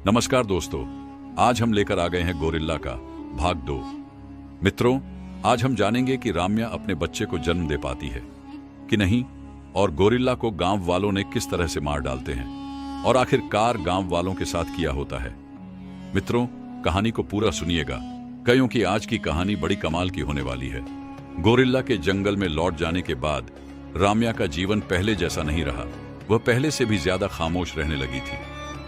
नमस्कार दोस्तों, आज हम लेकर आ गए हैं गोरिल्ला का भाग 2। मित्रों, आज हम जानेंगे कि राम्या अपने बच्चे को जन्म दे पाती है कि नहीं, और गोरिल्ला को गांव वालों ने किस तरह से मार डालते हैं और आखिरकार गांव वालों के साथ किया होता है। मित्रों, कहानी को पूरा सुनिएगा, क्योंकि आज की कहानी बड़ी कमाल की होने वाली है। गोरिल्ला के जंगल में लौट जाने के बाद राम्या का जीवन पहले जैसा नहीं रहा। वह पहले से भी ज्यादा खामोश रहने लगी थी।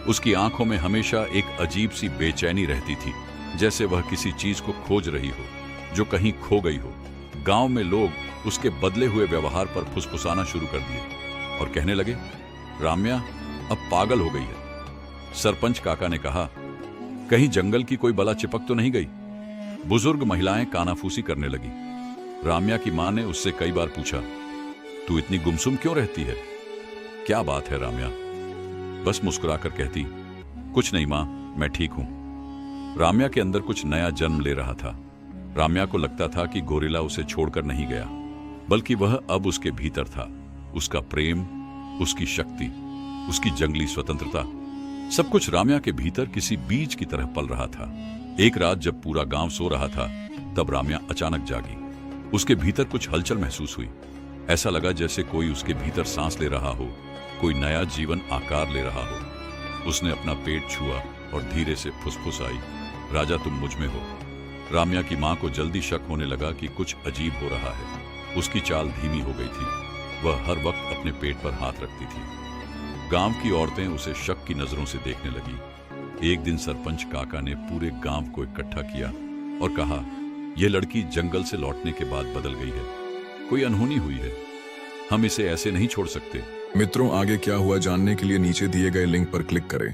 उसकी आंखों में हमेशा एक अजीब सी बेचैनी रहती थी, जैसे वह किसी चीज को खोज रही हो जो कहीं खो गई हो। गांव में लोग उसके बदले हुए व्यवहार पर फुसफुसाना शुरू कर दिए और कहने लगे, राम्या अब पागल हो गई है। सरपंच काका ने कहा, कहीं जंगल की कोई बला चिपक तो नहीं गई। बुजुर्ग महिलाएं कानाफूसी करने लगी। राम्या की मां ने उससे कई बार पूछा, तू इतनी गुमसुम क्यों रहती है? क्या बात है राम्या? बस मुस्कुराकर कहती, कुछ नहीं मां, मैं ठीक हूं। राम्या के अंदर कुछ नया जन्म ले रहा था। राम्या को लगता था कि गोरिल्ला उसे छोड़कर नहीं गया, बल्कि वह अब उसके भीतर था। उसका प्रेम, उसकी शक्ति, उसकी जंगली स्वतंत्रता, सब कुछ राम्या के भीतर किसी बीज की तरह पल रहा था। एक रात जब पूरा गांव सो रहा था, तब राम्या अचानक जागी। उसके भीतर कुछ हलचल महसूस हुई। ऐसा लगा जैसे कोई उसके भीतर सांस ले रहा हो, कोई नया जीवन आकार ले रहा हो। उसने अपना पेट छुआ और धीरे से फुसफुसाई, राजा तुम मुझ में हो। राम्या की मां को जल्दी शक होने लगा कि कुछ अजीब हो रहा है। उसकी चाल धीमी हो गई थी। वह हर वक्त अपने पेट पर हाथ रखती थी। गांव की औरतें उसे शक की नजरों से देखने लगी। एक दिन सरपंच काका ने पूरे गांव को इकट्ठा किया और कहा, यह लड़की जंगल से लौटने के बाद बदल गई है। कोई अनहोनी हुई है। हम इसे ऐसे नहीं छोड़ सकते। मित्रों, आगे क्या हुआ जानने के लिए नीचे दिए गए लिंक पर क्लिक करें।